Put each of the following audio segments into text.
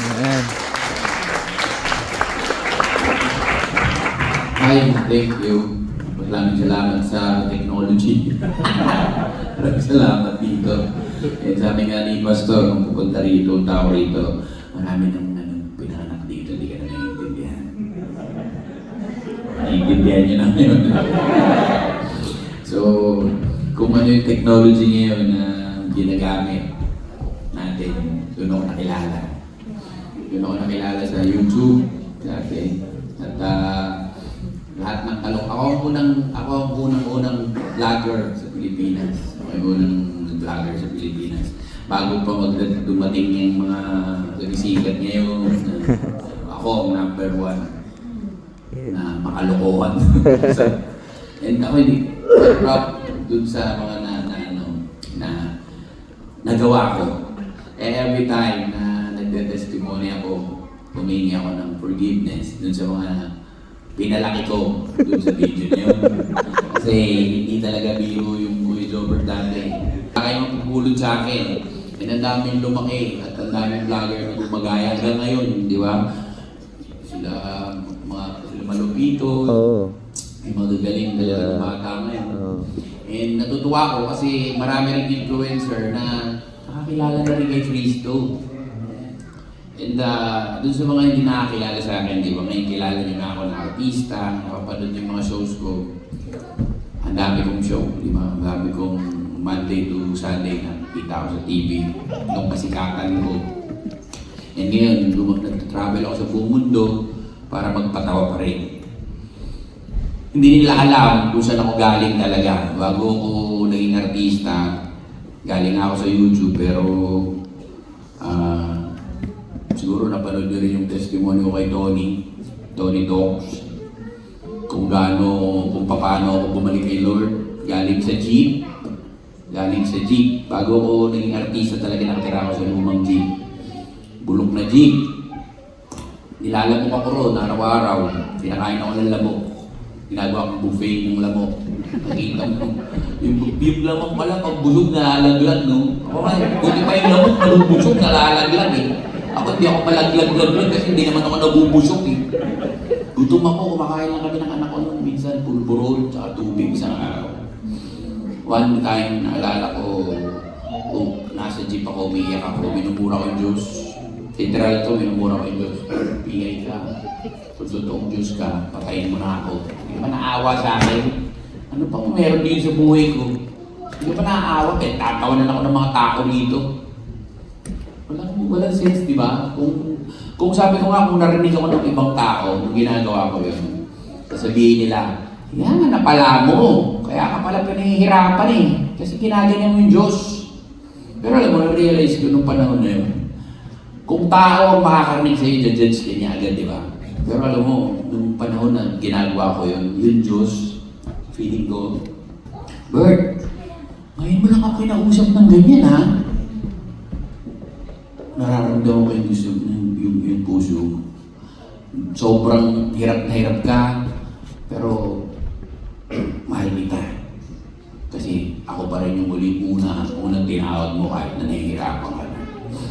Ayan. Hi, thank you. Maraming salamat sa technology. Maraming salamat dito. Eh, sabi nga ni Pastor, kung pupunta rito, tao rito, marami nang pinanganak dito, hindi ka na naiintindihan. Naiintindihan nyo na ngayon. So, kung ano yung technology ngayon na ginagamit natin, doon ako nakilala. Doon ako nakilala sa YouTube dati. At lahat ng ako ang unang vlogger sa Pilipinas. Ako yung unang vlogger sa Pilipinas. Bago pa dumating yung mga nagsikat ngayon, ako ang number 1 na makalokohan. And ako hindi proud dun sa mga na nagawa ko. Every time na nagte-testimony ako, humingi ako ng forgiveness dun sa mga pinalaki ko dun sa video niyo. Kasi hindi talaga biro yung voice over dati. Kaya mapupulot sa akin. And ang daming lumaki at ang daming vlogger na gumagaya hanggang ngayon, di ba? Sila malupito, may magagaling na bata ngayon. And natutuwa ko kasi marami rin influencer na nakakilala na rin kay Cristo. And dun sa mga hindi nakakilala sa akin, di ba, ngayon kilala nyo na ako na artista, nakapanood yung mga shows ko. Ang dami kong show, di ba? Ang dami kong Monday to Sunday na kita ko sa TV nung kasikatan ko. And ngayon, nag-travel ako sa buong mundo para magpatawa pa rin. Hindi nila alam kung saan ako galing talaga. Bago ako naging artista, galing ako sa YouTube, pero siguro napanood nyo rin yung testimony ko kay Tony Talks, kung paano ako bumalik kay Lord. Galing sa jeep. Bago ako naging artista talaga, nakatira ako sa lumang jeep. Bulok na jeep. Nilalamok ako ron, araw-araw. Pinakain ako ng lamok. Ginagawa akong buffet ng lamok. Nakita mo, yung lamok pala, pag bulog nalalaglag, no? Ako nga, buti pa yung lamok, malubusog, nalalaglag eh. Ako hindi ako malaglag kasi hindi naman ako nabubusog eh. Gutom ako, kumakain lang kami ng anak ko noon. Minsan, pulburol, tsaka tubig isang araw. One time, naalala ko, nasa jeep ako, umiiyak ako, minumura ko yung Diyos. Literal to, minumura ko yung Diyos. Pingay ka. Kung totoong Diyos ka, patayin mo na ako. Hindi ka ba naawa sa akin? Ano pa kung meron din sa buhay ko? Hindi ka ba naawa? Kaya tatawanan ako ng mga tao dito. Walang sense, di ba? Kung sabi ko nga, kung narinig ako ng ibang tao, nung ginagawa ko yun, sasabihin nila, yan, napala mo. Kaya ka pala pinahihirapan eh. Kasi ginaganyan mo yung Diyos. Pero alam mo, na-realize ko nung panahon na yun, kung tao ang makakarinig sa'yo, judge ka niya agad, di ba? Pero alam mo, nung panahon na ginagawa ko yun, yung Diyos, feeling ko, Bert, ngayon mo lang ako kinausap ng ganyan, ha? Nararamdaman ko yung gusto, yung puso. Sobrang hirap na hirap ka, pero mahal kita. Kasi ako pa rin yung unang tinawag mo kahit na nahihirapan ka na.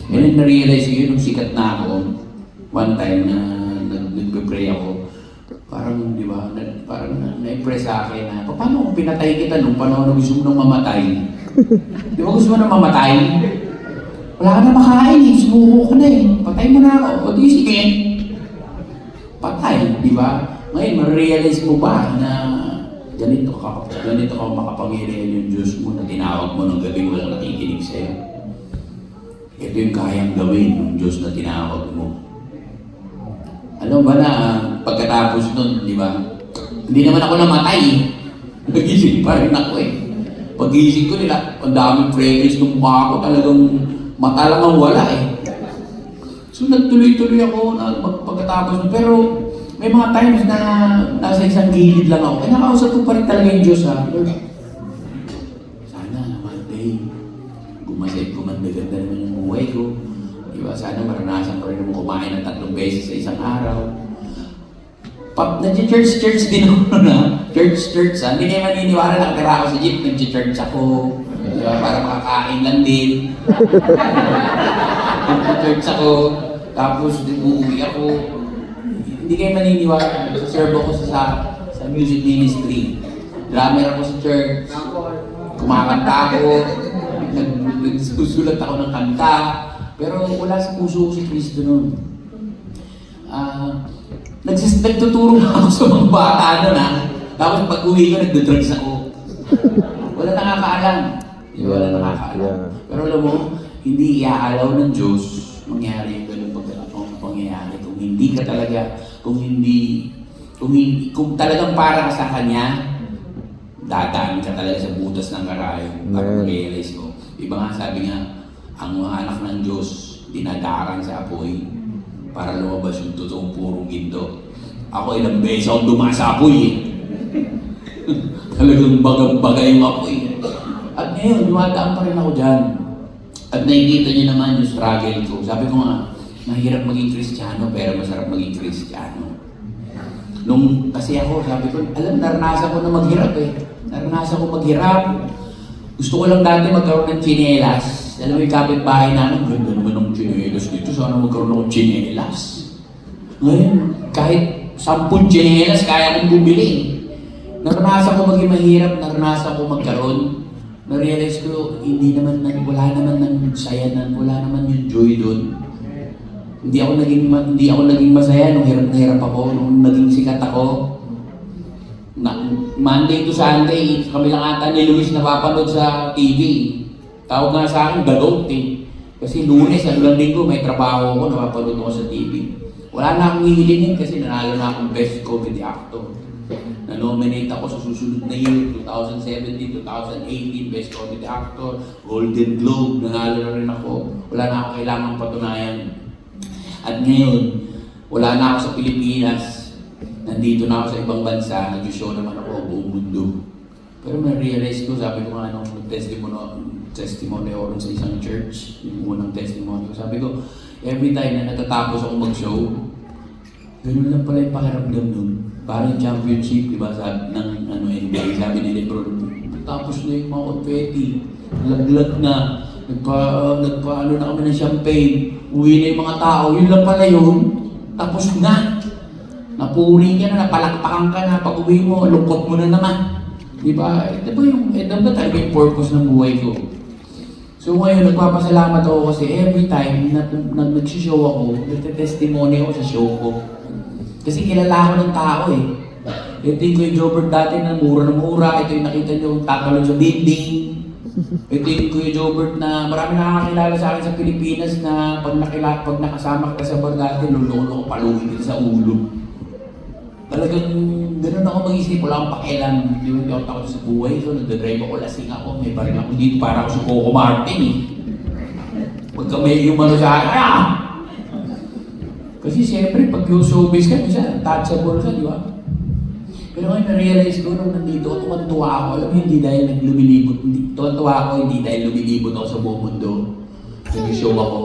And then na-realize ko yun, nung sikat na ako, one time na nag-pray ako, parang, di ba, parang na-impress sa akin na, paano kung pinatay kita nung panahon na gusto mo nang mamatay? Di ba gusto mo nang mamatay? Wala ka na makain eh, sumuko ka na eh, patay mo na ako, o di sige, patay, di ba? Ngayon, ma-realize mo ba na ganito ka makapangyarihan yung Diyos mo na tinawag mo ng gabi walang nakikinig sa'yo? Ito yung kayang gawin ng Diyos na tinawag mo. Alam ba na pagkatapos nun, di ba? Hindi naman ako namatay eh. Nagising pa rin ako eh. Pag-gising ko nila, ang daming freckles ng mukha ko, talagang mata lang ang wala eh. So nagtuloy-tuloy ako pagkatapos nun. Pero may mga times na nasa isang gilid lang ako. Kaya nakausap ko pa rin talaga yung Diyos ha. Lord, sana naman day, gumanda-ganda naman yung buhay ko. Diba? Sana maranasan ko rin mo kumain ng 3 beses sa isang araw. Nag-church din ako na. Church ha. Hindi naman maniniwala na kaya ako sa jeep, nag-church ako. Diba? Para makakain lang din. Nag-church ako. Tapos, uuwi ako. Hindi kayo maniniwala. Serve ako sa music ministry. Drummer ako sa church. Kumakanta ako. Nagsusulat ako ng kanta. Pero wala sa puso ko si Kristo noon. Nagtuturo ako sa mga bata noon Tapos pag uwi ko, nagdodrugs ako. Wala nakakaalam. Wala nakakaalam. Pero alam mo, hindi iaalaw ng Diyos mangyari yung ganun pangyayari. Kung hindi ka talaga, kung talagang para ka sa Kanya, dadaan ka talaga sa butas ng karayom. Para realize ko. Iba nga sabi nga, ang mga anak ng Diyos, dinadaran sa apoy para lumabas yung totoong purong ginto. Ako ilang beses akong dumaan sa apoy Talagang baga yung apoy. At ngayon, dumadaan pa rin ako dyan. At nakikita niyo naman yung struggle ko. Sabi ko nga, mahirap maging Kristiyano pero masarap maging Kristiyano. Kasi ako, sabi ko, naranasan ko na maghirap Naranasan ko maghirap. Gusto ko lang dati magkaroon ng tsinelas. Alam mo yung kapitbahay namin, ganda naman ng tsinelas dito. Sana magkaroon ako ng tsinelas. Ngayon, kahit 10 tsinelas, kaya kong bumili. Naranasan ko maging mahirap, naranasan ko magkaroon. Na-realize ko, wala naman ng saya wala naman yung joy doon. Hindi ako naging masaya nung hirap na hirap ako, nung naging sikat ako. Monday to Sunday, kami lang ata ni Luis napapanood sa TV. Tawag nga sa akin, galot Kasi Lunes, hanggang Linggo, may trabaho ako, napapanood ako sa TV. Wala na akong hihilingin kasi nanalo na akong Best Comedy Actor. Na-nominate ako sa susunod na year, 2017, 2018, Best Comedy Actor, Golden Globe, nanalo na rin ako. Wala na ako kailangang patunayan. At ngayon, wala na ako sa Pilipinas. Nandito na ako sa ibang bansa, nag-show naman ako buong mundo. Pero na-realize ko, sabi ko nga nung testimony ako sa isang church, yung unang testimony ko, sabi ko, every time na natatapos ako mag-show, ganun lang pala yung pakiramdam nun. Parang championship, diba, sabi ng NBA, sabi ni Lebron, tapos na yung mga confetti, laglag na, nagpa-ano na kami ng champagne, uwi na yung mga tao, yun lang pala yun, tapos na. Napuri ka na, napalakpakan ka na, pag uwi mo, lungkot mo na naman. Diba? Diba talaga yung purpose ng buhay ko? So ngayon, nagpapasalamat ako kasi every time na nag-show ako, nagte-testimony ako sa show ko. Kasi kilala ako ng tao Ito yung Kuya Jobert dati na mura. Ito yung nakita nyo tatalon sa dinding. Ito yung Kuya Jobert na marami nakakakilala sa akin sa Pilipinas na pag nakasama ka sa bar dati, lulolo ko paluin kita sa ulo. Talagang ganun ako mag-isip, wala akong pakialam. Hindi ako takot sa buhay. So nagdadrive ako, lasing ako, may baril ako dito para ako sa Coco Martin Pagka may umano sa akin, Kasi siyempre, pag yung showbiz ka, minsan, touchable ka, di ba? Pero ngayon, na-realize ko, nung nandito ako, tuwan-tuwa ako. Alam mo, hindi dahil naglumilibot. Tuwan-tuwa ako, hindi dahil lumilibot ako sa buong mundo. Nag-show ako.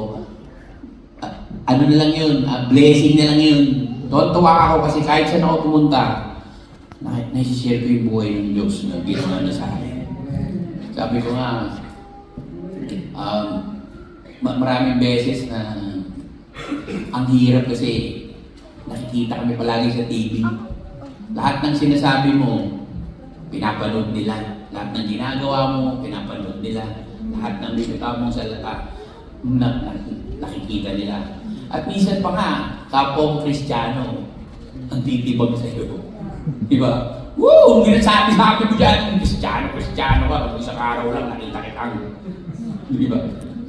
Ano na lang yun, blessing na lang yun. Tuwan-tuwa ako kasi kahit saan ako pumunta, naisishare ko yung buhay ng Diyos na ginawa niya sa akin. Sabi ko nga, maraming beses na ang hirap kasi nakikita kami palagi sa TV. Lahat ng sinasabi mo, pinapanood nila. Lahat ng ginagawa mo, pinapanood nila. Lahat ng bibitaw mong salita, nakikita nila. At minsan pa nga, kapwa mo Kristiyano, ang titibag sa iyo. Diba? Woo! Sabi mo dyan, Kristiyano ka. Pag isang araw lang, nakita kitang. Diba?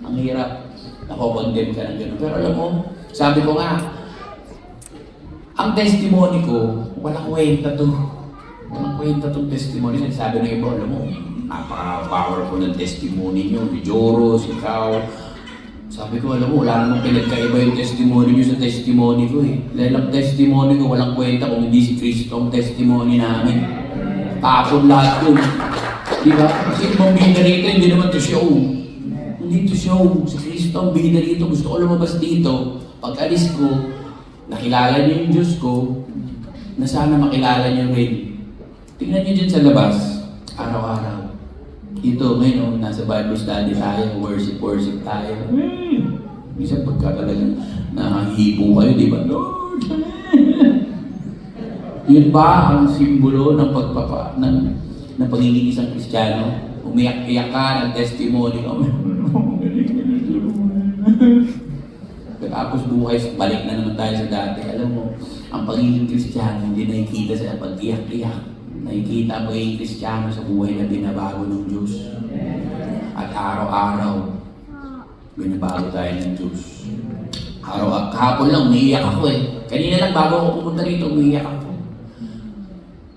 Ang hirap. Nakokondem ka ng gano'n. Pero alam mo, sabi ko nga, ang testimony ko, walang kwenta to. Walang kwenta tong testimony. Sabi ng iba, alam mo, napaka-powerful ng testimony nyo. Ni Joros, ikaw. Sabi ko, alam mo, wala namang pinagkaiba yung testimony nyo sa testimony ko Dahil ang testimony ko, walang kwenta kung hindi si Kristo ang testimony namin. Tapon lahat yun. Diba? Kasi kung bida rito, hindi naman to show. Hindi to show. Si Kristo ang bida rito. Gusto ko lumabas dito. Pag alis ko, nakilala niyo yung Diyos ko, na sana makilala niyo rin. Tingnan niyo dyan sa labas, araw-araw. Ito, ngayon, nasa Bible study tayo, worship tayo. Minsan pagka talagang hipo kayo, di ba? Lord! Yun ba ang simbolo ng ng pagiging isang Kristiyano? Umiyak-iyak ka ng testimony ka. Tapos buhay, balik na naman tayo sa dati. Alam mo, ang pagiging Kristiyano hindi nakikita sa pag-iyak-iyak. Nakikita ang pagiging Kristiyano sa buhay na binabago ng Diyos. At araw-araw, binabago tayo ng Diyos. Kahapon lang, umiiyak ako eh. Kanina lang bago ako pumunta rito, umiiyak ako.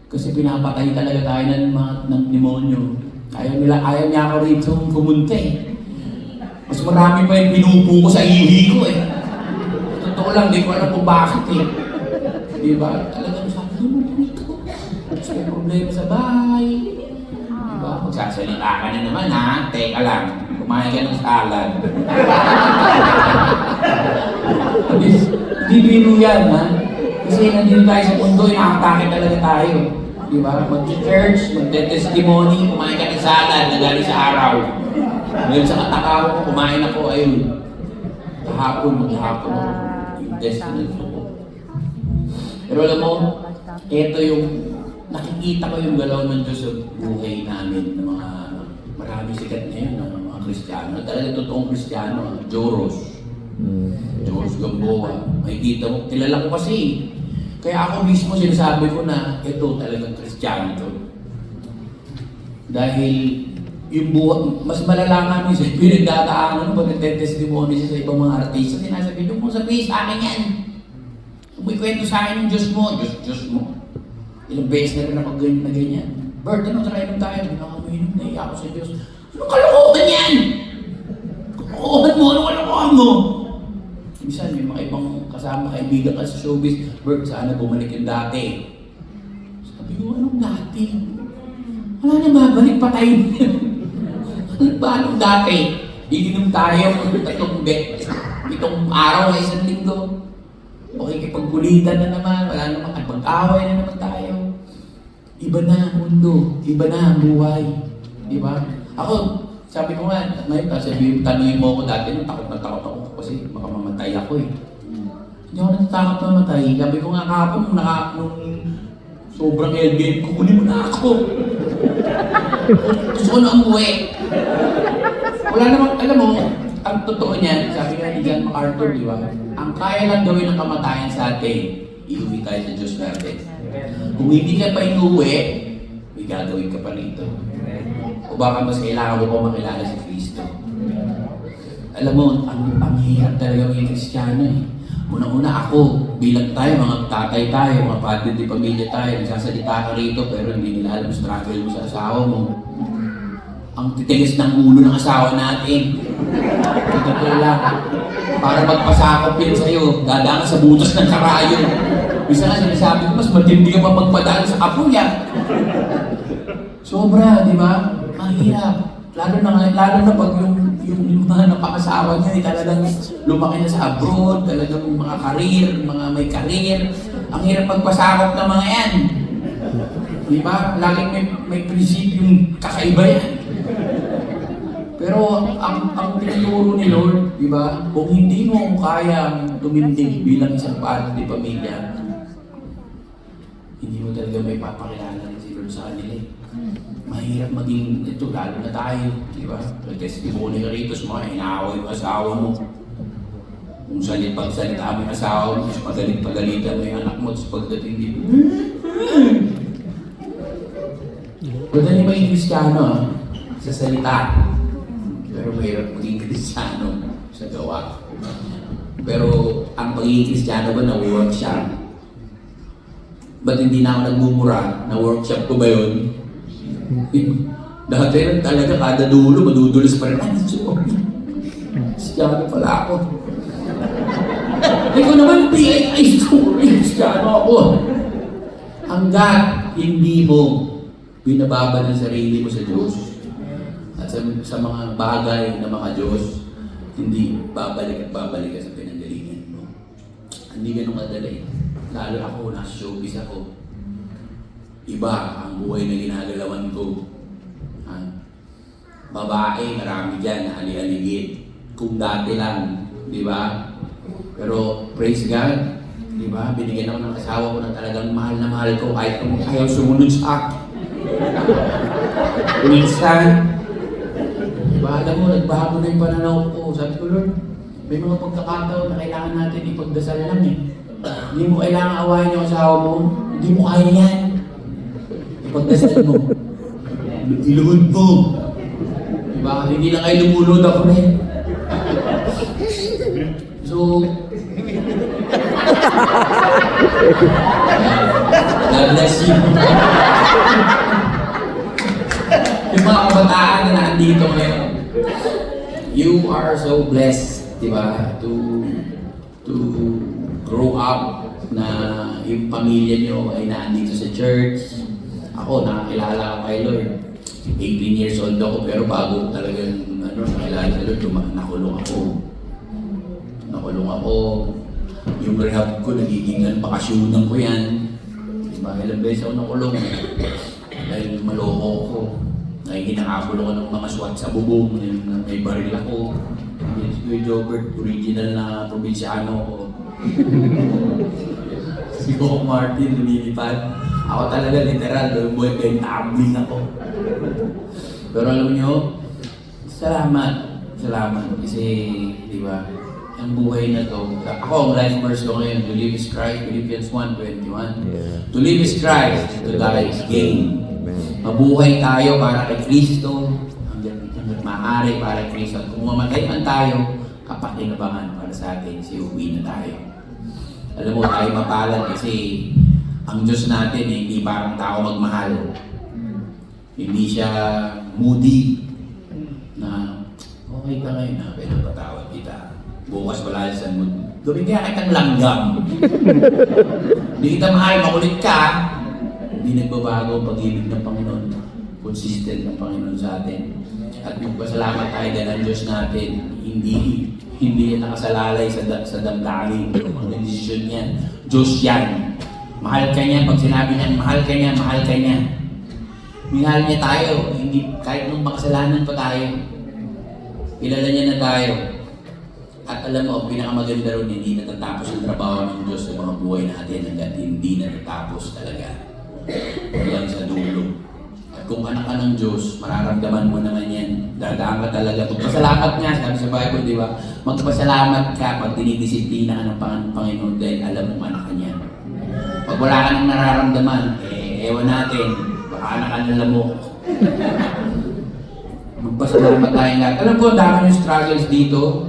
Kasi pinapatay talaga tayo ng demonyo. Ayaw niya ako rito pumunta eh. Mas marami pa yung pinupo ko sa ihi ko eh. Totoo lang, di ko alam kung bakit eh. Di ba? Talagang sabi mo dito. Mas may problema sa bahay. Di ba? Magsasalita ka na naman ha. Teka lang, kumain ka ng salad. Di biro yan ha. Kasi nandito tayo sa mundo, nakatake talaga tayo. Di ba? Mag-church, magte-testimony, kumain ka ng salad na galing sa araw. Ngayon sa katakaw ko, kumain ako, ayun. Maghapon ako. Intestinal ko. Pero alam mo, ito yung, nakikita ko yung galaw ng Diyos sa buhay namin, ng mga maraming sikat ngayon, ng mga Kristiyano. Talaga totoong Kristiyano, Joros. Joros Gamboa. Makikita mo, kilala ko kasi. Kaya ako mismo sinasabi ko na ito talagang Kristiyano to. Dahil yung buhay, mas malala nga mo sa pinagdadaanan mo, nagtetestimony siya sa ibang mga artista, sinasabi nyo mo, sabihin sa akin yan. May kwento sa akin yung Diyos mo, Diyos mo. Ilang beses na rin ako na ganyan. Bert, ano, training tayo? Nakaminom na iya ako sa Diyos. Anong kalokohan yan? Kalokohan mo, anong kalokohan mo? Minsan, may mga ibang kasama, kaibigan ka sa showbiz, Bert, sana bumalik yung dati. Sabi ko, anong dati? Wala na babalik, patayin niya. Ano ba anong dati? Iinom tayo, itong araw ay isang linggo. Okay, kipagkulitan na naman, wala naman, at mag-away na naman tayo. Iba na ang mundo, iba na ang buhay. Di ba? Ako, sabi ko nga, ngayon, sabi, tanungin mo ako dati, takot na takot ako kasi baka mamatay ako eh. Hindi ako natatakot na mamatay. Sabi ko nga kahapon, nung sobrang LBM, kukunin mo na ako. Gusto ko na umuwi. Wala namang, alam mo, ang totoo niyan, sabi nga ni John MacArthur, di ba? Ang kaya lang gawin ng kamatayan sa atin, iuwi tayo sa Diyos natin. Kung hindi ka pa inuwi, may gagawin ka pa rito. O baka mas kailangan mo pa makilala si Kristo. Alam mo, ang hirap talaga maging Kristiyano eh. Unang-una ako, bilang tayo, mga tatay tayo, mga padre di pamilya tayo, nagsasalita ka rito pero hindi nila alam struggle mo sa asawa mo. Ang titigas ng ulo ng asawa natin. Totoo lang. Para magpasakop yan sa'yo, dadaan ka sa butas ng karayon. Bisa nga sinasabi ko, mas matindi ka pa magpadaan sa apo yan. Sobra, di ba? Mahirap. Lalo na pag yung mga napakasawa niya ay talagang lumaki na sa abroad, talagang mga karir, mga may karir. Ang hirap magpasakop ng mga yan. Di ba? Laging may prinsipyong kakaiba yan. Pero ang tinuturo ni Lord, di ba? Kung hindi mo kayang tumindig bilang isang padre de pamilya, hindi mo talaga may papakilala si Lord sa kanila. Mahirap maging ito, lalo na tayo, di ba? Testimony ka rito sa mga inaaway mo asawa mo. Kung pagsalita mo yung asawa mo, pagalitan mo yung anak mo, tapos pagdating dito, madali ba yung Kristiyano sa salita? Pero mahirap maging Kristiyano sa gawa. Pero ang pagiging Kristiyano ba na-workshop? Ba't hindi na ako nagmumura? Na-workshop ko ba yun? Dati lang talaga kada dulo, madudulis pa rin. Ay, sorry. Kristiyano pala ako. Ikaw naman, ay, sorry. Kristiyano ako. Hanggat hindi mo binababa ng sarili mo sa Diyos, at sa mga bagay na mga Diyos, hindi babalik ka sa pinanggalingan mo. Hindi ganun madali. Lalo ako, nasa showbiz ako. Iba ang buhay na ginagalawan ko. Babae, marami dyan na ali-aligid. Kung dati lang, di ba? Pero praise God, di ba? Binigyan ako ng asawa ko na talagang mahal na mahal ko kahit kung ayaw sumunod sa akin. Minsan, di ba? Alam mo, nagbago na yung pananaw ko. Sabi ko, Lord, may mga pagkakataon na kailangan natin ipagdasal lang eh. Hindi mo kailangan awayin yung asawa mo. Hindi mo kaya yan. Ipagdasal mo. Iluhod mo. Diba? Hindi na kayo lumulod ako na eh. So, God bless you. Yung mga kabataan na nandito ngayon, you are so blessed, diba? To grow up na yung pamilya nyo ay nandito sa church. Ako, nakakilala ko kay Lord. 18 years old ako, pero bago talagang nakilala sa Lord, nakulong ako. Nakulong ako. Yung rehab ko, nagiging bakasyonan ko yan. Diba, ilang beses ako nakulong. Dahil maloko ko. Hinakakulo ko ng mga SWAT sa bubong, may baril ako. Yes, Kuya Jobert, original na probinsyano ko. Si Coco Martin, lumilipad. Ako talaga literal, buhay ko yung tabling ako. Pero alam nyo, salamat. Kasi, di ba, ang buhay na to. Ako, ang life verse ko ngayon, to live is Christ, Philippians 1:21. Yeah. To live is Christ, to die is gain. Mabuhay tayo para kay Kristo, hanggang maaari para kay Kristo. At kung mamatay man tayo, kapakinabangan para sa atin, si uwi na tayo. Alam mo, tayo mapalad kasi ang Diyos natin hindi parang tao magmahal. Hindi siya moody na okay ka ngayon na, pero patawad kita. Bukas wala sa mood. Gawin kaya kitang langgam. Hindi kita mahal, makulit ka. Hindi nagbabago ang pag-ibig ng Panginoon. Consistent ng Panginoon sa atin. At magpasalamat tayo dahil ang Diyos natin, hindi yan nakasalalay sa damdamin. Ang desisyon niya. Diyos yan. Mahal ka niya. Pag sinabi niya, mahal ka niya, mahal ka niya. Minahal niya tayo. Hindi, kahit nung makasalanan pa tayo. Kilala niya na tayo. At alam mo, pinakamaganda ron, hindi natatapos ang trabaho ng Diyos sa mga buhay natin hanggang hindi natatapos talaga. Hanggang sa dulo. At kung anak ka ng Diyos, mararamdaman mo naman yan. Dadaan ka talaga. Magpasalamat nga, sabi sa Bible, di ba? Magpasalamat ka pag dinidisiplina ka ng Panginoon dahil alam mo anak ka niya. Pag wala ka nang nararamdaman, ewan natin, baka anak ka ng lamok. Magpasalamat tayo lahat. Alam ko, dami yung struggles dito.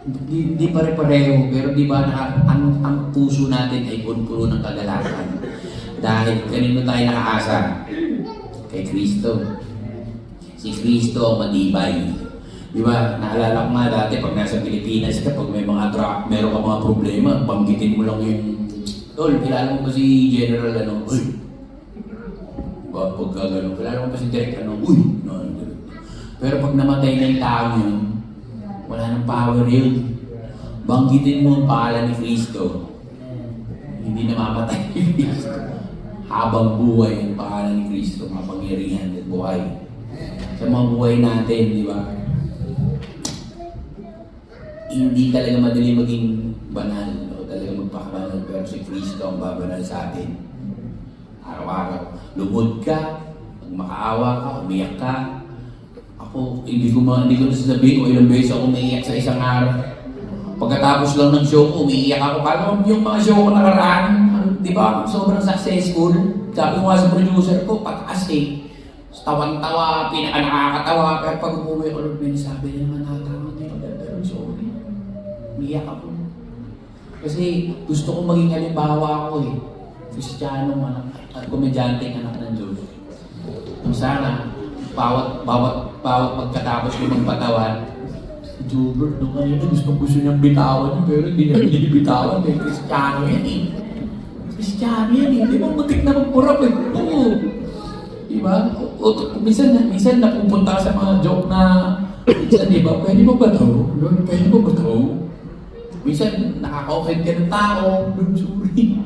Hindi pare-pareho, pero di ba ang puso natin ay puno ng kagalakan. Dahil kanino tayo nakaasa? Kay Kristo. Si Kristo ang matibay. Di ba? Naalala ko nga dati pag nasa Pilipinas ka, pag may mga meron ka mga problema, banggitin mo lang yung Tol, kilala mo ba si General uy? Pagka gano'n, kilala mo ba si Direk uy? No. Pero pag namatay na yung tao yun, wala nang power yun. Banggitin mo ang pangalan ni Kristo. Hindi namamatay ni Kristo. Habang buhay ang pangalan ni Kristo, mapangyarihan at buhay. Sa mga buhay natin, di ba? Hindi talaga madali maging banal. O talaga magpakabanal. Pero si Kristo ang babanal sa atin. Araw-araw. Lumod ka, pag makaawa ka, umiyak ka. Ako, hindi ko nasasabihin kung ilang beses ako umiiyak sa isang araw. Pagkatapos lang ng show ko, umiiyak ako. Paano yung mga show ko nakaraan? Di ba? Sobrang successful. Sabi ko nga sa producer ko, pataas eh. Tawan-tawa, pinaka-nakakatawa. Pero pag umuwi ko, Lord, sabi niya naman natawa niya. Pero sorry. Umiiyak ako. Kasi gusto ko maging halimbawa ako eh. Kristiyano at komedyante anak ng Diyos. Sana, bawat pagkatapos ko magpatawan, Jobert, nung kanina gusto niyang bitawan niya, pero hindi niya binibitawan eh. Kristiyano yan eh. Kristiyano yan eh. Di ba matik na magpurap eh? Oo. Di ba? Minsan napupunta ka sa mga joke na, minsan di ba, pwede mo ba ito? Lord, pwede mo ba ito? Minsan nakaka-offend ka ng tao. Lord, sorry.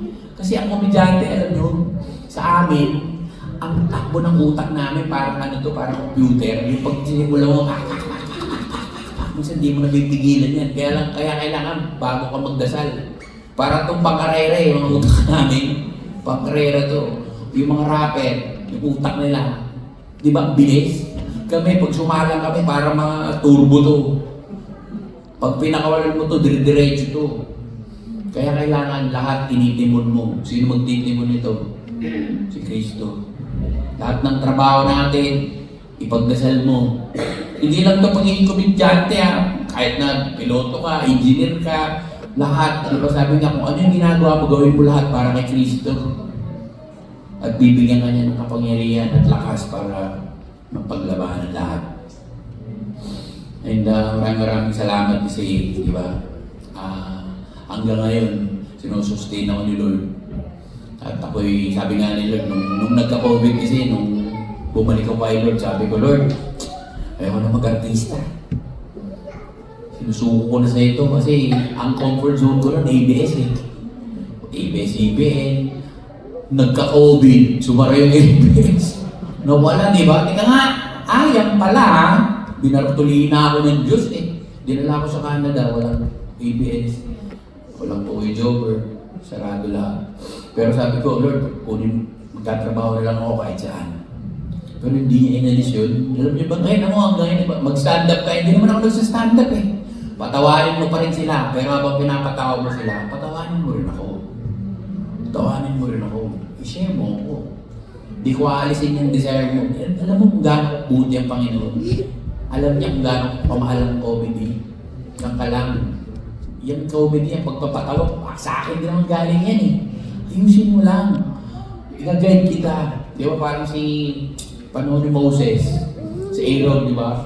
Kasi ang komedyante, alam nyo, sa amin, ang takbo ng utak namin parang parang computer. Yung pag sinimula mo, minsan di mo nabipigilan yan. Kaya kailangan bago ka magdasal. Para itong pangkarera yung mga utak namin. Pangkarera to. Yung mga rapper, yung utak nila. Di ba, bilis? Kami, pag sumalang kami, para mga turbo to. Pag pinakawalan mo to, dire-diretso to. Kaya kailangan lahat tinitimon mo. Sino magtitimon nito? Si Kristo. Lahat ng trabaho natin, ipagdasal mo. Hindi lang ito pagiging komedyante ha. Kahit na piloto ka, engineer ka, lahat. Diba sabi nga kung ano yung ginagawa mo, gawin mo lahat para kay Kristo. At bibigyan ka niya ng kapangyarihan at lakas para mapaglabanan lahat. And maraming salamat kasi, di ba? Hanggang ngayon, sinusustain ako ni Lord. At ako'y, sabi nga ni Lord, nung nagka-COVID kasi, nung bumalik ako kay Lord, sabi ko, Lord, ayaw ko na mag-artista. Sinusuko ko na sa ito kasi ang comfort zone ko nun, ABS eh. ABS-CBN, nagka-COVID, sumara yung ABS. Nawala, di ba? Tika nga, yan pala ha. Binartulihin na ako ng Diyos eh. Dinala ko sa Canada, walang ABS. Walang Toy Jobber, sarado lang. Pero sabi ko, Lord, magtatrabaho na lang ako kahit saan. Pero hindi niya inalis yun. Alam niyo ba, ngayon ako, hanggang mag-stand up ka, hindi naman ako nagsa-stand up eh. Patawarin mo pa rin sila, pero habang pinapatawa mo sila, patawarin mo rin ako. Patawarin mo rin ako. I-share mo ako. Di ko aalisin yung desire mo. Alam mo kung gaano buti ang Panginoon. Alam niya kung gaano pamahal ang comedy. Yan ka lang. Yan comedy, yan pagpapatawa. Sa akin din naman galing yan eh. Ayusin mo lang. I-guide kita. Di ba parang si panahon ni Moses. Si Aaron, di ba?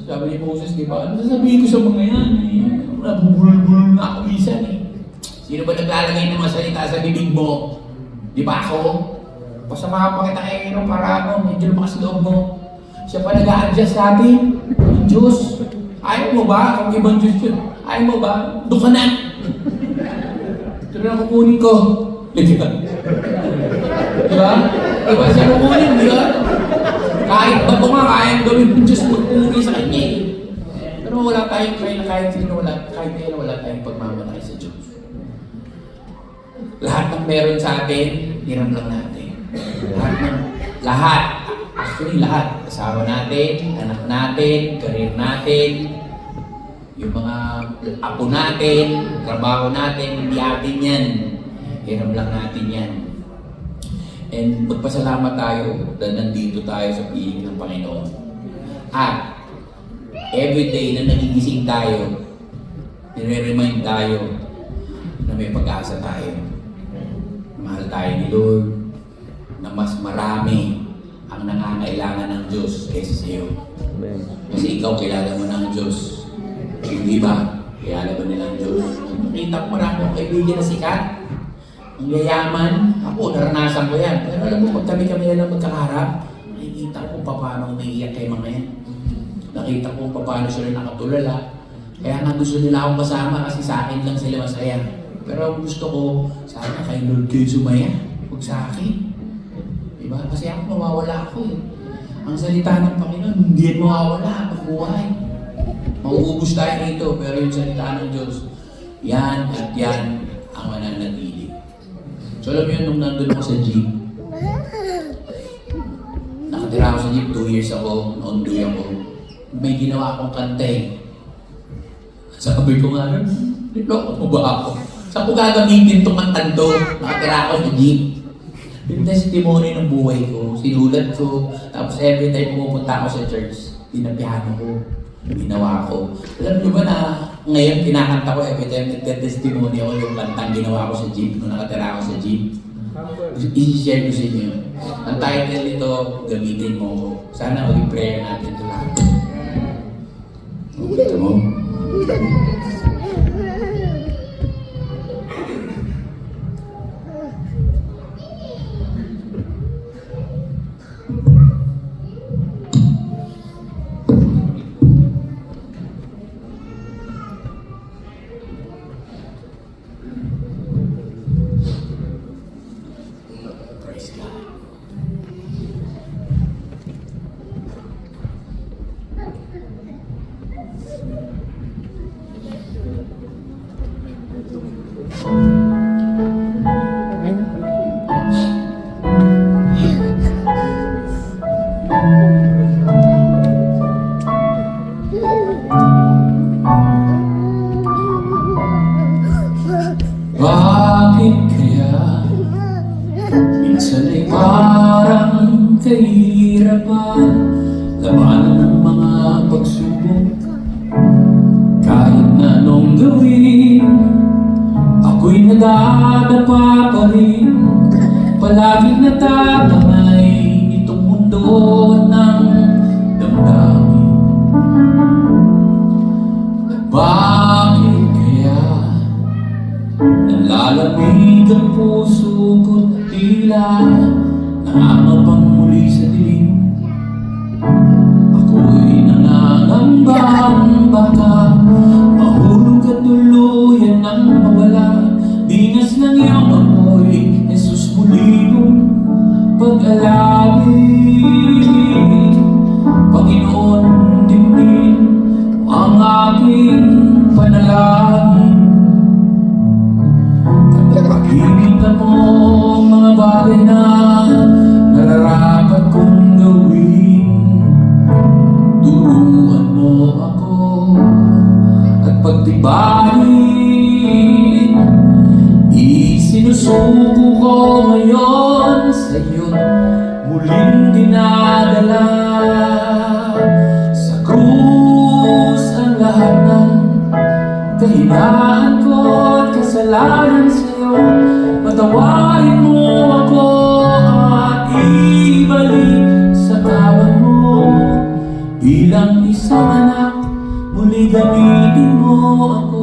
Sabi ni Moses, di ba? Ano sasabihin ko sa mga yan eh? Nabubulol-bulol na ako minsan eh. Sino ba naglalagay ng mga salita sa bibig mo? Di ba ako? Pasamahan pa kita kay Aaron para ano, medyo lumakas loob mo. Siya pa nag-a-adjust sa atin. Yung Diyos. Ayaw mo ba? Kung ibang Diyos yun. Ayaw mo ba? Doon ka na. Ito na kukunin ko. Di ba? Di ba? Diba siya kukunin, di ba? Kahit ba ito nga, kaya gawin ng Diyos magpumuli sa kanya eh. Pero wala tayong kahit sino, kahit kaya wala tayong pagmamalaki sa Diyos. Lahat ng meron sa atin, hiram lang natin. Actually lahat. Asawa natin, anak natin, karir natin, yung mga apo natin, trabaho natin, hindi atin yan. Hiram lang natin yan. And magpasalamat tayo dahil nandito tayo sa piling ng Panginoon. At everyday na nagigising tayo, nire-remind tayo na may pag-asa tayo. Mahal tayo ni Lord, na mas marami ang nangangailangan ng Diyos kaysa sa iyo. Kasi ikaw kilala mo ng Diyos. Hindi ba? Kilala ba nila ang Diyos? Nakita ko marami akong kaibigan na sikat. Ang yayaman, ako, naranasan ko yan. Pero alam mo, pag kami lang magkakaharap, nakikita ko paano naiiyak kay mga yan. Nakita ko paano sila nakatulala. Kaya nga gusto nila akong kasama kasi sa akin lang sila masaya. Pero gusto ko, sana kay Lord kayo sumaya. Huwag sa akin. Diba? Kasi ako mawawala ako eh. Ang salita ng Panginoon, hindi yan mawawala. Pagbuhay. Mauubos tayo rito, pero yung salita ng Diyos, yan at yan ang mananatili. So alam mo yun, nung nandun ako sa jeep, nakatira ako sa jeep, 2 years ako, na-ondoy ako. May ginawa akong kanta eh. Sabi ko nga nun, niloko mo ba ako? Saan ko gagamitin itong kantang to? Nakatira ako sa jeep. Yung testimony ng buhay ko, sinulat ko, tapos every time pumupunta ako sa church, pinapiano ko, ginawa ko. Alam niyo ba na ngayon kinakanta ko every time nagte-testimony ako yung kantang ginawa ko sa jeep nung nakatira ako sa jeep. I-share ko sa inyo. Ang title nito, gamitin mo ko. Sana maging prayer natin ito lahat. Ito mo? Bakit kaya minsan ay parang kahirapan labanan ng mga pagsubok? Kahit na anong gawin, ako'y nadadapa pa rin. Palaging natatangay itong mundo ng damdamin. At bakit kaya nalalamig ang puso ko't tila naangapang muli sa dilim? Ako'y nangangambang baka mahulog at tuluyan ng mawala. Dinas ng iyong amoy, Jesus, muli mong pag-alawin. Panginoon, dimin ang aking panalangin. Pag-ibig mo mga bagay na nararapat kong gawin. Turuan mo ako at pagtibayin. Isinusuko ko ngayon sa iyo't muling dinadala. Sa krus ang lahat ng kahinaan ko at kasalanan sa'yo. Patawarin mo ako at ibalik sa kawan mo. Bilang isang anak, muli gamitin mo ako.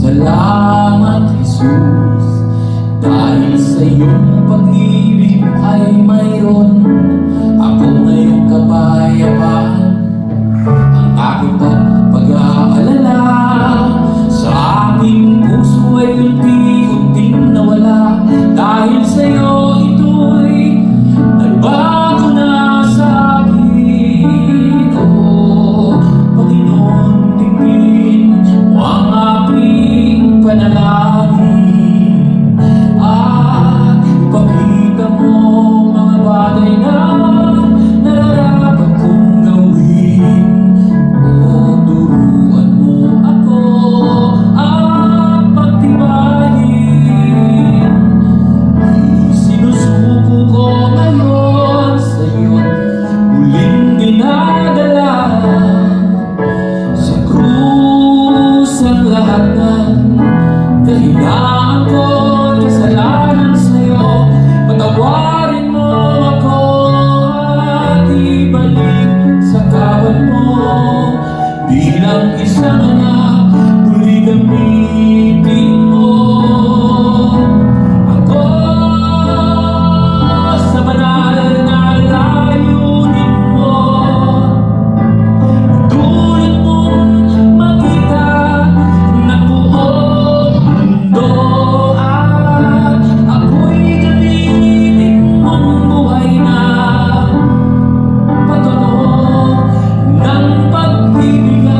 Salamat, Jesus, dahil sa iyong pag-ibig ay mayroon ako ngayong kapayapaan. Ang takot at pag-aalala sa aking puso ay unti-unting nawala. Dahil sa iyo ito'y nagbago na sa akin. Oh, Panginoon, tingin mo ang aking panalangin. At ipakita mo mga bagay na nararapat kong gawin. O turuan mo ako at pagtibayin. Isinusuko ko ngayon sa iyo't muling dinadala. Sa krus ang lahat ng kahinaan ko at kasalanan sa'yo. Patawarin mo ako at ibalik sa kawan mo. Bilang isang anak, muli gamitin mo ako sa banal na layunin mo. Tulad mong makita ng buong mundo at ako'y gamitin mong buhay na patotoo ng pag-ibigan.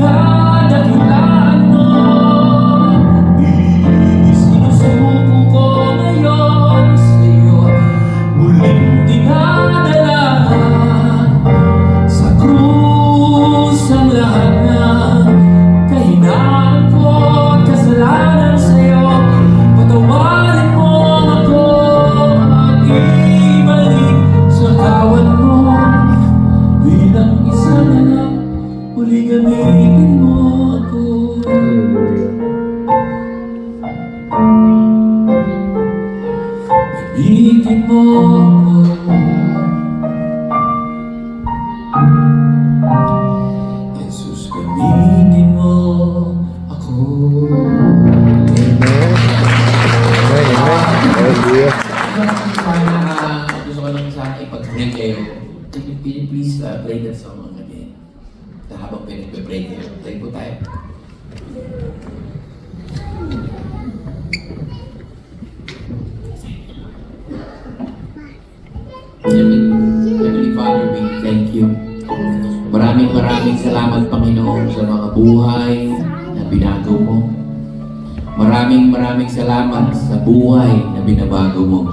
Kadakilaan mo, isinusuko ko ngayon sa iyo, muling dinadala. Sa krus ang lahat ng kahinaan ko at kasalanan sa'yo. Patawarin mo ako at ibalik sa kawan mo. Bilang isang anak, muli gamitin mo ako. Gamitin mo ako. Jesus, gamitin mo ako. Hallelujah. Gusto ko lang sana ipag-pray kayo. Can you please play that song again? Habang pinag-pray kayo. Play po tayo. Heavenly Father, we thank you. Maraming salamat, Panginoon, sa mga buhay na binago mo. Maraming salamat sa buhay na binabago mo.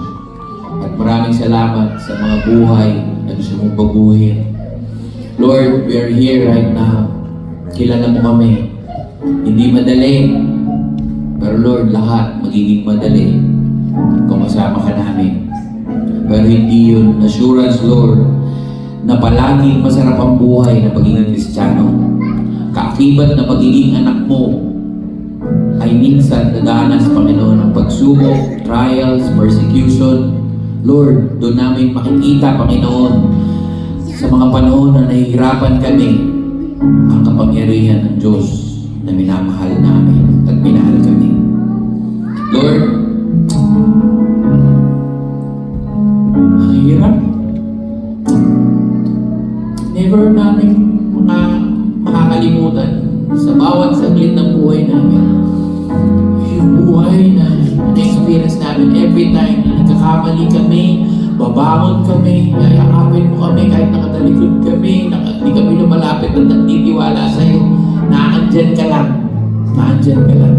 At maraming salamat sa mga buhay na gusto mong baguhin. Lord, we are here right now. Kilala mo kami. Hindi madali. Pero Lord, lahat magiging madali kung kasama ka namin. Pero hindi yun assurance, Lord, na palaging masarap ang buhay na pagiging Kristiyano. Kaakibat na pagiging anak mo ay minsan nadanas, Panginoon, ng pagsubok, trials, persecution. Lord, doon namin makikita, Panginoon, sa mga panahon na nahihirapan kami, ang kapangyarihan ng Diyos na minamahal namin at minahal kami. Lord, ang hirap. Never namin makakalimutan sa bawat saglit ng buhay namin. Yung buhay na na-experience namin every time na nagkakamali kami, babangon kami, yayakapin mo kami kahit nakatalikod kami, hindi kami lumalapit at nagtitiwala sa'yo. Naandyan ka lang. Naandyan ka lang.